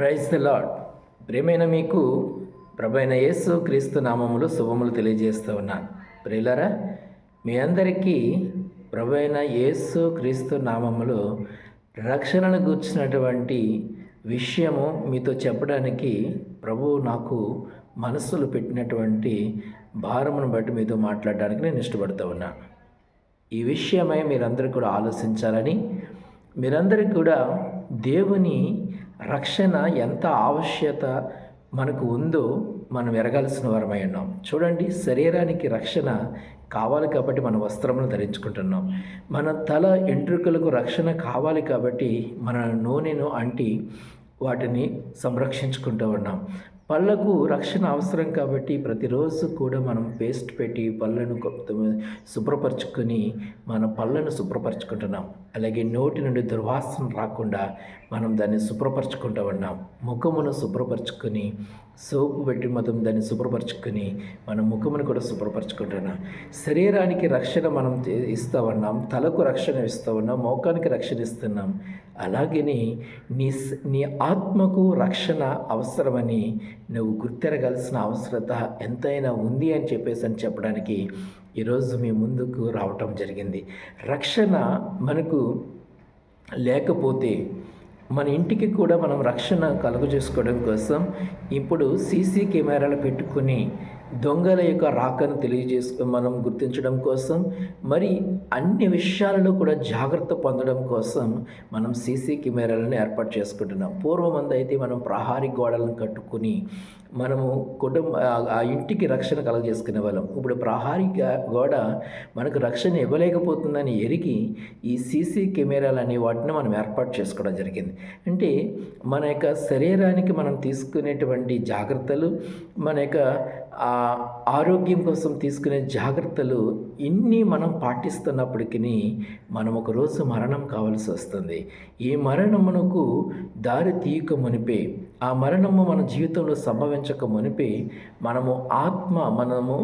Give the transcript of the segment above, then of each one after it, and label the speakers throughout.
Speaker 1: Praise the lord. ప్రియమైన మీకు ప్రభైన యేసు క్రీస్తు నామములు శుభములు తెలియజేస్తూ ఉన్నాను. ప్రియులారా, మీ అందరికీ ప్రభైన యేసు క్రీస్తు నామములు రక్షణను గూర్చినటువంటి విషయము మీతో చెప్పడానికి ప్రభువు నాకు మనస్సులో పెట్టినటువంటి భారమును బట్టి మీతో మాట్లాడడానికి నేను ఇష్టపడుతూ ఉన్నాను. ఈ విషయమై మీరందరూ కూడా ఆలోచించాలని, మీరందరికీ కూడా దేవుని రక్షణ ఎంత ఆవశ్యకత మనకు ఉందో మనం ఎరగాల్సిన వారమై ఉన్నాం. చూడండి, శరీరానికి రక్షణ కావాలి కాబట్టి మన వస్త్రములు ధరించుకుంటున్నాం. మన తల ఎంట్రుకలకు రక్షణ కావాలి కాబట్టి మన నూనెను అంటి వాటిని సంరక్షించుకుంటూ ఉన్నాం. పళ్ళకు రక్షణ అవసరం కాబట్టి ప్రతిరోజు కూడా మనం పేస్ట్ పెట్టి పళ్ళను శుభ్రపరచుకొని మన పళ్ళను శుభ్రపరచుకుంటున్నాం. అలాగే నోటి నుండి దుర్వాసన రాకుండా మనం దాన్ని శుభ్రపరచుకుంటూ ఉన్నాం. ముఖమును శుభ్రపరచుకొని సోపు పెట్టి మొత్తం దాన్ని శుభ్రపరచుకొని మన ముఖమును కూడా శుభ్రపరచుకుంటున్నాం. శరీరానికి రక్షణ మనం ఇస్తూ ఉన్నాం, తలకు రక్షణ ఇస్తూ ఉన్నాం, మోకానికి రక్షణ ఇస్తున్నాం. అలాగే నీ ఆత్మకు రక్షణ అవసరమని నువ్వు గుర్తెరగాల్సిన అవసరత ఎంతైనా ఉంది అని చెప్పడానికి ఈరోజు మీ ముందుకు రావటం జరిగింది. రక్షణ మనకు లేకపోతే మన ఇంటికి కూడా మనం రక్షణ కలుగజేసుకోవడం కోసం ఇప్పుడు సీసీ కెమెరాలు పెట్టుకుని దొంగల యొక్క రాకను మనం గుర్తించడం కోసం, మరి అన్ని విషయాలలో కూడా జాగ్రత్త పొందడం కోసం మనం సీసీ కెమెరాలను ఏర్పాటు చేసుకుంటున్నాం. పూర్వమందు అయితే మనం ప్రహారీ గోడలను కట్టుకుని మనము ఆ ఇంటికి రక్షణ కలుగజేసుకునే వాళ్ళం. ఇప్పుడు ప్రహారీ గోడ మనకు రక్షణ ఇవ్వలేకపోతుందని ఎరిగి ఈ సీసీ కెమెరాలు అనే వాటిని మనం ఏర్పాటు చేసుకోవడం జరిగింది. అంటే మన యొక్క శరీరానికి మనం తీసుకునేటువంటి జాగ్రత్తలు, మన యొక్క ఆరోగ్యం కోసం తీసుకునే జాగ్రత్తలు ఇన్ని మనం పాటిస్తున్నప్పటికీ మనం ఒకరోజు మరణం కావాల్సి వస్తుంది. ఈ మరణమునకు దారి తీయక మునిపే, ఆ మరణము మన జీవితంలో సంభవించక మునిపే మనము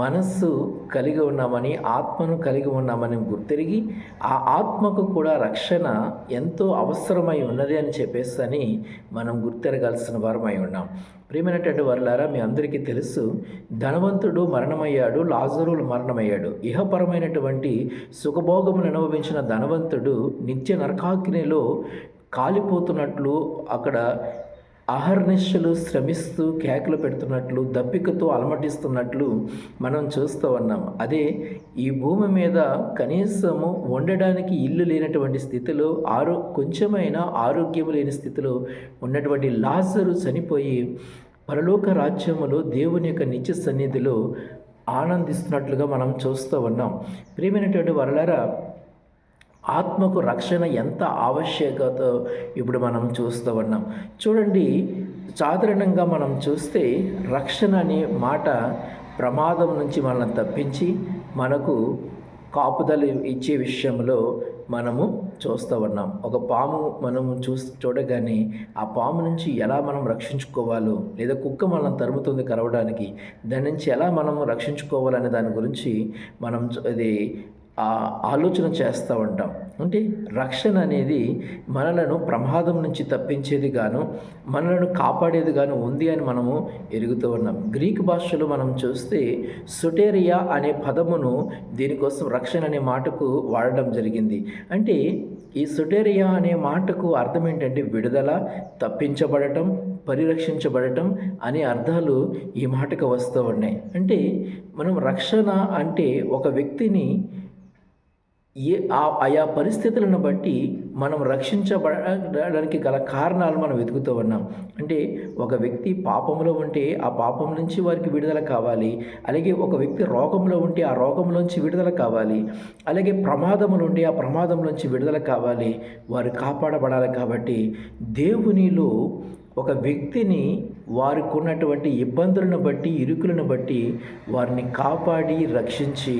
Speaker 1: మనస్సు కలిగి ఉన్నామని, ఆత్మను కలిగి ఉన్నామని గుర్తిరిగి ఆ ఆత్మకు కూడా రక్షణ ఎంతో అవసరమై ఉన్నది అని చెప్పేసి మనం గుర్తెరగాల్సిన వారమై ఉన్నాం. ప్రియమైనటువంటి వారులారా, మీ అందరికీ తెలుసు, ధనవంతుడు మరణమయ్యాడు, లాజరు మరణమయ్యాడు. ఇహపరమైనటువంటి సుఖభోగమును అనుభవించిన ధనవంతుడు నిత్య నరకాగ్నిలో కాలిపోతున్నట్లు, అక్కడ అహర్నిశలు శ్రమిస్తూ కేకలు పెడుతున్నట్లు, దప్పికతో అలమటిస్తున్నట్లు మనం చూస్తూ ఉన్నాం. అదే ఈ భూమి మీద కనీసము ఉండడానికి ఇల్లు లేనటువంటి స్థితిలో, కొంచెమైనా ఆరోగ్యం లేని స్థితిలో ఉన్నటువంటి లాజరు చనిపోయి పరలోక రాజ్యములో దేవుని యొక్క నిత్య సన్నిధిలో ఆనందిస్తున్నట్లుగా మనం చూస్తూ ఉన్నాం. ప్రియమైనటువంటి వారలారా, ఆత్మకు రక్షణ ఎంత ఆవశ్యకత ఇప్పుడు మనం చూస్తూ ఉన్నాం. చూడండి, సాధారణంగా మనం చూస్తే రక్షణ అనే మాట ప్రమాదం నుంచి మనల్ని తప్పించి మనకు కాపుదల ఇచ్చే విషయంలో మనము చూస్తూ ఉన్నాం. ఒక పాము మనము చూడగానే ఆ పాము నుంచి ఎలా మనం రక్షించుకోవాలో, లేదా కుక్క మనం తరుముతుంది కరవడానికి, దాని నుంచి ఎలా మనం రక్షించుకోవాలనే దాని గురించి మనం ఆలోచన చేస్తూ ఉంటాం. అంటే రక్షణ అనేది మనలను ప్రమాదం నుంచి తప్పించేది గాను, మనలను కాపాడేది గాను ఉంది అని మనము ఎరుగుతూ ఉన్నాం. గ్రీక్ భాషలో మనం చూస్తే సొటేరియా అనే పదమును దీనికోసం రక్షణ అనే మాటకు వాడడం జరిగింది. అంటే ఈ సొటేరియా అనే మాటకు అర్థం ఏంటంటే విడుదల, తప్పించబడటం, పరిరక్షించబడటం అనే అర్థాలు ఈ మాటకు వస్తూ ఉన్నాయి. అంటే మనం రక్షణ అంటే ఒక వ్యక్తిని ఆయా పరిస్థితులను బట్టి మనం రక్షించబడడానికి గల కారణాలు మనం వెతుకుతూ ఉన్నాం. అంటే ఒక వ్యక్తి పాపంలో ఉంటే ఆ పాపం నుంచి వారికి విడుదల కావాలి. అలాగే ఒక వ్యక్తి రోగంలో ఉంటే ఆ రోగంలోంచి విడుదల కావాలి. అలాగే ప్రమాదములు ఉంటే ఆ ప్రమాదంలోంచి విడుదల కావాలి, వారు కాపాడబడాలి. కాబట్టి దేవునిలో ఒక వ్యక్తిని వారికి ఉన్నటువంటి ఇబ్బందులను బట్టి, ఇరుకులను బట్టి వారిని కాపాడి రక్షించి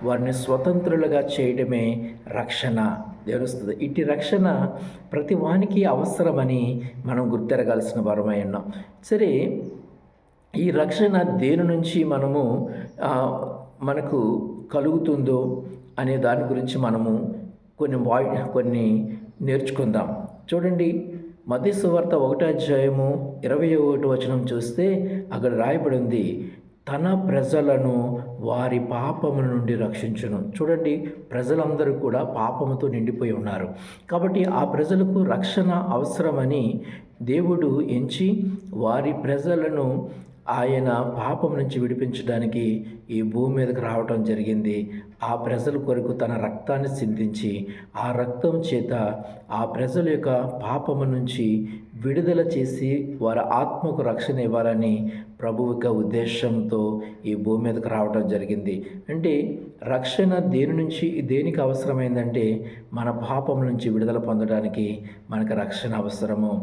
Speaker 1: వారిని స్వతంత్రులుగా చేయడమే రక్షణ తెలుస్తుంది. ఇటు రక్షణ ప్రతి వానికి అవసరమని మనం గుర్తెరగాల్సిన వారమై ఉన్నాం. సరే, ఈ రక్షణ దేని నుంచి మనకు కలుగుతుందో అనే దాని గురించి మనము కొన్ని నేర్చుకుందాం. చూడండి, మత్తయి సువార్త 1:21 చూస్తే అక్కడ రాయబడి ఉంది, తన ప్రజలను వారి పాపముల నుండి రక్షించును. చూడండి, ప్రజలందరూ కూడా పాపముతో నిండిపోయి ఉన్నారు. కాబట్టి ఆ ప్రజలకు రక్షణ అవసరమని దేవుడు ఎంచి వారి ప్రజలను ఆయన పాపం నుంచి విడిపించడానికి ఈ భూమి మీదకి రావటం జరిగింది. ఆ ప్రజల కొరకు తన రక్తాన్ని సిందించి ఆ రక్తం చేత ఆ ప్రజల యొక్క పాపము నుంచి విడుదల చేసి వారి ఆత్మకు రక్షణ ఇవ్వాలని ప్రభువు యొక్క ఉద్దేశంతో ఈ భూమి మీదకి రావడం జరిగింది. అంటే రక్షణ దేనికి అవసరమైందంటే మన పాపం నుంచి విడుదల పొందడానికి మనకు రక్షణ అవసరము.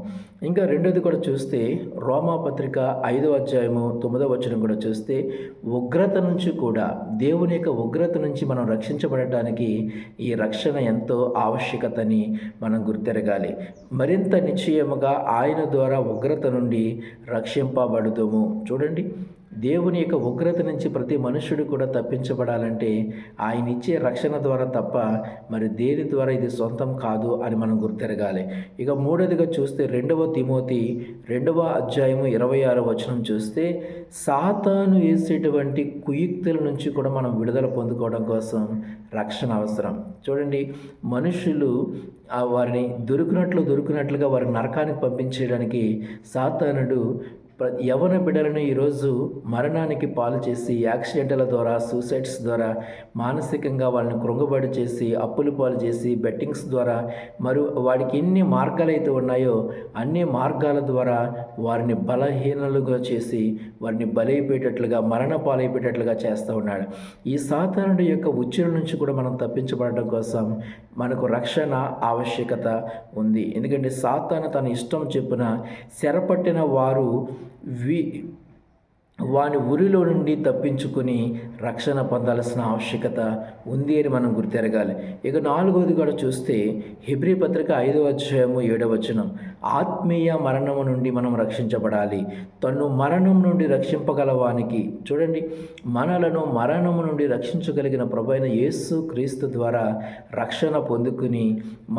Speaker 1: ఇంకా రెండోది కూడా చూస్తే రోమాపత్రిక 5:9 కూడా చూస్తే ఉగ్రత నుంచి కూడా, దేవుని యొక్క ఉగ్రత నుంచి మనం రక్షించబడటానికి ఈ రక్షణ ఎంతో ఆవశ్యకతని మనం గుర్తెరగాలి. మరింత నిశ్చయముగా ఆయన ద్వారా ఉగ్రత నుండి రక్షింపబడుతాము. చూడండి, దేవుని యొక్క ఉగ్రత నుంచి ప్రతి మనుషుడు కూడా తప్పించబడాలంటే ఆయన ఇచ్చే రక్షణ ద్వారా తప్ప మరి దేని ద్వారా ఇది సొంతం కాదు అని మనం గుర్తెరగాలి. ఇక మూడోదిగా చూస్తే 2 తిమోతి 2:26 చూస్తే సాతాను వేసేటువంటి కుయుక్తుల నుంచి కూడా మనం విడుదల పొందుకోవడం కోసం రక్షణ అవసరం. చూడండి, మనుషులు వారిని దొరికినట్లుగా వారిని నరకానికి పంపించేయడానికి సాతానుడు యవన బిడ్డలను ఈరోజు మరణానికి పాలు చేసి యాక్సిడెంట్ల ద్వారా, సూసైడ్స్ ద్వారా, మానసికంగా వాళ్ళని కృంగబడి చేసి, అప్పులు పాలు చేసి, బెట్టింగ్స్ ద్వారా, వాడికి ఎన్ని మార్గాలు అయితే ఉన్నాయో అన్ని మార్గాల ద్వారా వారిని బలహీనలుగా చేసి వారిని బలైపోయేటట్లుగా, మరణ పాలైపోయేటట్లుగా చేస్తూ ఉన్నాడు. ఈ సాతానుడి యొక్క ఉచ్చుల నుంచి కూడా మనం తప్పించబడటం కోసం మనకు రక్షణ ఆవశ్యకత ఉంది. ఎందుకంటే సాతాను తన ఇష్టం చెప్పున చెరపట్టిన వారు వాని ఉరిలో నుండి తప్పించుకుని రక్షణ పొందాల్సిన ఆవశ్యకత ఉంది అని మనం గుర్తెరగాలి. ఇక 4వది కూడా చూస్తే హెబ్రీ పత్రిక 5:7 ఆత్మీయ మరణము నుండి మనం రక్షించబడాలి. తను మరణం నుండి రక్షింపగలవానికి, చూడండి, మనలను మరణము నుండి రక్షించగలిగిన ప్రభువైన యేసు క్రీస్తు ద్వారా రక్షణ పొందుకుని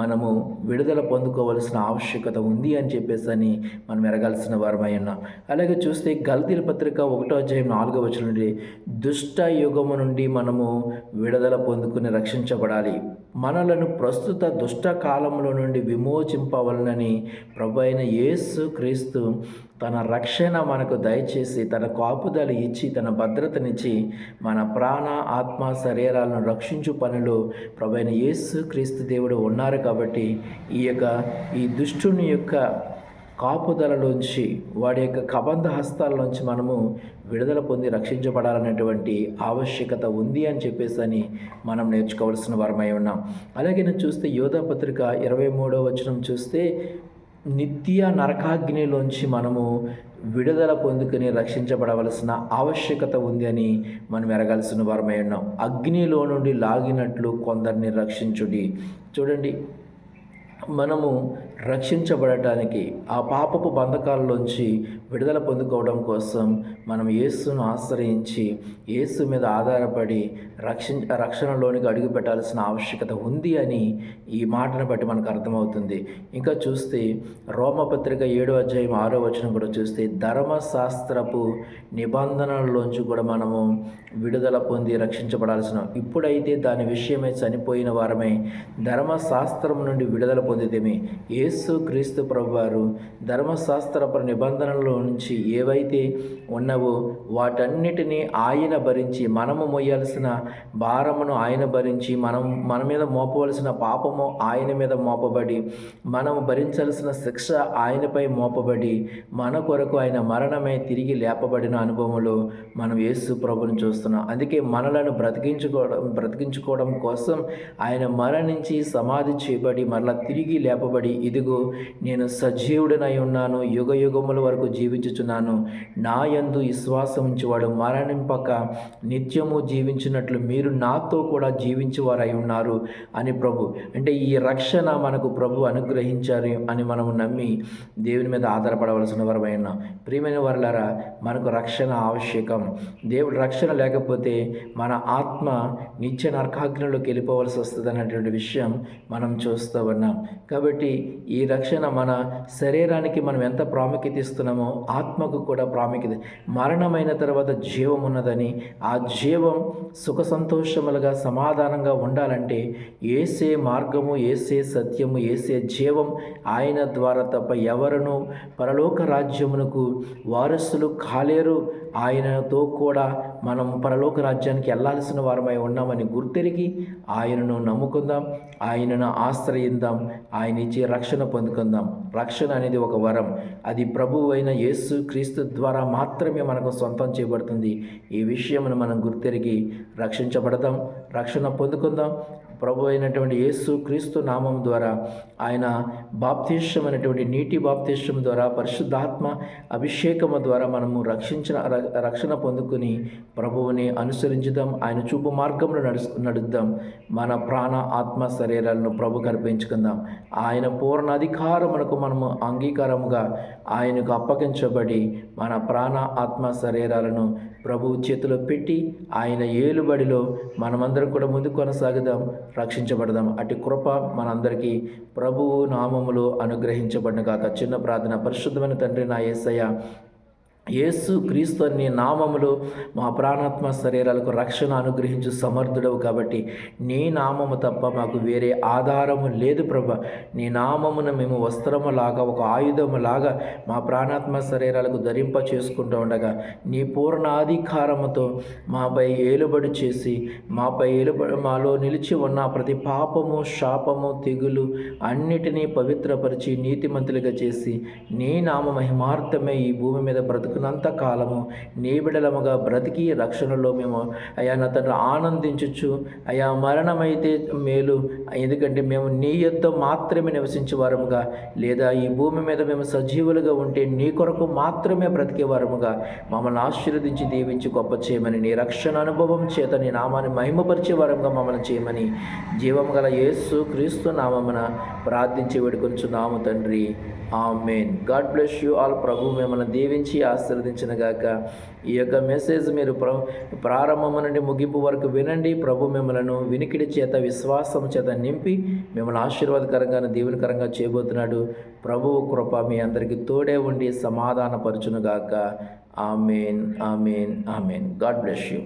Speaker 1: మనము విడుదల పొందుకోవలసిన ఆవశ్యకత ఉంది అని చెప్పేసి మనం ఎరగాల్సిన వారమై ఉన్నాం. అలాగే చూస్తే గల్తీల పత్రిక 1:4 నుండి దుష్ట యుగము నుండి మనము విడుదల పొందుకుని రక్షించబడాలి. మనలను ప్రస్తుత దుష్ట కాలంలో నుండి విమోచింపవలనని ప్రభువైన యేసు క్రీస్తు తన రక్షణ మనకు దయచేసి, తన కాపుదల ఇచ్చి, తన భద్రతనిచ్చి మన ప్రాణ, ఆత్మ, శరీరాలను రక్షించు పనిలో ప్రభువైన యేసు క్రీస్తు దేవుడు ఉన్నారు. కాబట్టి ఈ దుష్టుని యొక్క కాపుదలలోంచి, వాడి యొక్క కబంధ హస్తాలలోంచి మనము విడుదల పొంది రక్షించబడాలనేటువంటి ఆవశ్యకత ఉంది అని చెప్పేసి మనం నేర్చుకోవాల్సిన వారమై ఉన్నాం. అలాగే నేను చూస్తే యోధా పత్రిక 23:1 చూస్తే నిత్య నరకాగ్నిలోంచి మనము విడుదల పొందుకుని రక్షించబడవలసిన ఆవశ్యకత ఉంది అని మనం ఎరగాల్సిన వారమై ఉన్నాం. అగ్నిలో నుండి లాగినట్లు కొందరిని రక్షించుడి. చూడండి, మనము రక్షించబడటానికి, ఆ పాపపు బంధకాల్లోంచి విడుదల పొందుకోవడం కోసం మనం యేసును ఆశ్రయించి యేసు మీద ఆధారపడి రక్షణలోనికి అడుగు పెట్టాల్సిన ఆవశ్యకత ఉంది అని ఈ మాటను బట్టి మనకు అర్థమవుతుంది. ఇంకా చూస్తే రోమపత్రిక 7:6 కూడా చూస్తే ధర్మశాస్త్రపు నిబంధనల్లోంచి కూడా మనము విడుదల పొంది రక్షించబడాల్సిన, ఇప్పుడైతే దాని విషయమై చనిపోయిన వారమై ధర్మశాస్త్రం నుండి విడుదల పొందితేమి. యేసు క్రీస్తు ప్రభువారు ధర్మశాస్త్రపు నిబంధనల నుంచి ఏవైతే ఉన్నవో వాటన్నిటినీ ఆయన భరించి, మనము మోయాల్సిన భారమును ఆయన భరించి, మన మీద మోపవలసిన పాపము ఆయన మీద మోపబడి, మనము భరించాల్సిన శిక్ష ఆయనపై మోపబడి, మన కొరకు ఆయన మరణమై తిరిగి లేపబడిన అనుభవంలో మనం యేసు ప్రభుని చూస్తున్నాం. అందుకే మనలను బ్రతికించుకోవడం కోసం ఆయన మరణించి సమాధి చేయబడి మరలా తిరిగి లేపబడి, ఇదిగో నేను సజీవుడనై ఉన్నాను, యుగ యుగముల వరకు జీవించుచున్నాను, నా యందు విశ్వాసం ఉంచేవాడు మరణింపక నిత్యము జీవించినట్లు మీరు నాతో కూడా జీవించేవారై ఉన్నారు అని ప్రభు, అంటే ఈ రక్షణ మనకు ప్రభు అనుగ్రహించారు అని మనము నమ్మి దేవుని మీద ఆధారపడవలసిన వారమై ఉన్నాం. ప్రియమైన వారలారా, మనకు రక్షణ ఆవశ్యకం. దేవుడు రక్షణ లేకపోతే మన ఆత్మ నిత్య నరకాగ్నిలోకి వెళ్ళిపోవలసి వస్తుంది అన్నటువంటి విషయం మనం చూస్తూ ఉన్నాం. కాబట్టి ఈ రక్షణ మన శరీరానికి మనం ఎంత ప్రాముఖ్యత ఇస్తున్నామో ఆత్మకు కూడా ప్రాముఖ్యత. మరణమైన తర్వాత జీవం ఉన్నదని, ఆ జీవం సుఖ సంతోషములుగా సమాధానంగా ఉండాలంటే యేసే మార్గము, యేసే సత్యము, యేసే జీవం. ఆయన ద్వారా తప్ప ఎవరును పరలోక రాజ్యమునకు వారసులు కాలేరు. ఆయనతో కూడా మనం పరలోక రాజ్యానికి వెళ్ళాల్సిన వారమై ఉన్నామని గుర్తెరిగి ఆయనను నమ్ముకుందాం, ఆయనను ఆశ్రయిద్దాం, ఆయన ఇచ్చే రక్షణ పొందుకుందాం. రక్షణ అనేది ఒక వరం. అది ప్రభువు అయిన యేసు క్రీస్తు ద్వారా మాత్రమే మనకు సొంతం చేయబడుతుంది. ఈ విషయమును మనం గుర్తెరిగి రక్షించబడదాం, రక్షణ పొందుకుందాం. ప్రభు అయినటువంటి యేసు క్రీస్తు నామం ద్వారా, ఆయన బాప్తిష్యం అనేటువంటి నీటి బాప్తిష్యం ద్వారా, పరిశుద్ధాత్మ అభిషేకము ద్వారా మనము రక్షణ పొందుకుని ప్రభువుని అనుసరించుదాం. ఆయన చూపు మార్గంలో నడుద్దాం. మన ప్రాణ ఆత్మ శరీరాలను ప్రభుకు అర్పించుకుందాం. ఆయన పూర్ణ అధికారమునకు మనము అంగీకారముగా ఆయనకు అప్పగించబడి మన ప్రాణ ఆత్మ శరీరాలను ప్రభువు చేతిలో పెట్టి ఆయన ఏలుబడిలో మనమందరం కూడా ముందుకు కొనసాగుదాం, రక్షించబడదాం. అటు కృప మనందరికీ ప్రభువు నామములో అనుగ్రహించబడిన కాక. చిన్న ప్రార్థన. పరిశుద్ధమైన తండ్రి, నా యేసయ్య, యేసు క్రీస్తు నీ నామములో మా ప్రాణాత్మ శరీరాలకు రక్షణ అనుగ్రహించు సమర్థుడవు కాబట్టి నీ నామము తప్ప మాకు వేరే ఆధారము లేదు ప్రభా. నీ నామమును మేము వస్త్రములాగా, ఒక ఆయుధములాగా మా ప్రాణాత్మ శరీరాలకు ధరింప చేసుకుంటూ ఉండగా నీ పూర్ణాధికారముతో మాపై ఏలుబడి చేసి మాలో నిలిచి ఉన్న ప్రతి పాపము, శాపము, తెగులు అన్నిటినీ పవిత్రపరిచి నీతిమంతులుగా చేసి నీ నామ మహిమార్థమే ఈ భూమి మీద బ్రతుకున్నంత కాలము నీ బిడలముగా బ్రతికి రక్షణలో మేము అయా నా తండ్రి ఆనందించచ్చు. అయా మరణమైతే మేలు, ఎందుకంటే మేము నీ యొద్ద మాత్రమే నివసించే వారముగా, లేదా ఈ భూమి మీద మేము సజీవులుగా ఉంటే నీ కొరకు మాత్రమే బ్రతికే వారముగా మమ్మల్ని ఆశీర్వదించి దీవించి గొప్ప చేయమని, నీ రక్షణ అనుభవం చేత నీ నామాన్ని మహిమపరిచే వారంగా మమ్మల్ని చేయమని జీవము గల యేసు క్రీస్తు నామమున ప్రార్థించి వేడుకొనుచున్నాము తండ్రి. ఆమేన్. God bless you all. ప్రభు మిమ్మల్ని దీవించి ఆశీర్వదించిన గాక. ఈ యొక్క మెసేజ్ మీరు ప్రారంభం నుండి ముగింపు వరకు వినండి. ప్రభు మిమ్మలను వినికిడి చేత, విశ్వాసం చేత నింపి మిమ్మల్ని ఆశీర్వాదకరంగా, దీవెనకరంగా చేయబోతున్నాడు. ప్రభువు కృప మీ అందరికీ తోడే ఉండి సమాధానపరచును గాక. ఆమేన్, ఆమేన్, ఆమేన్. God bless you.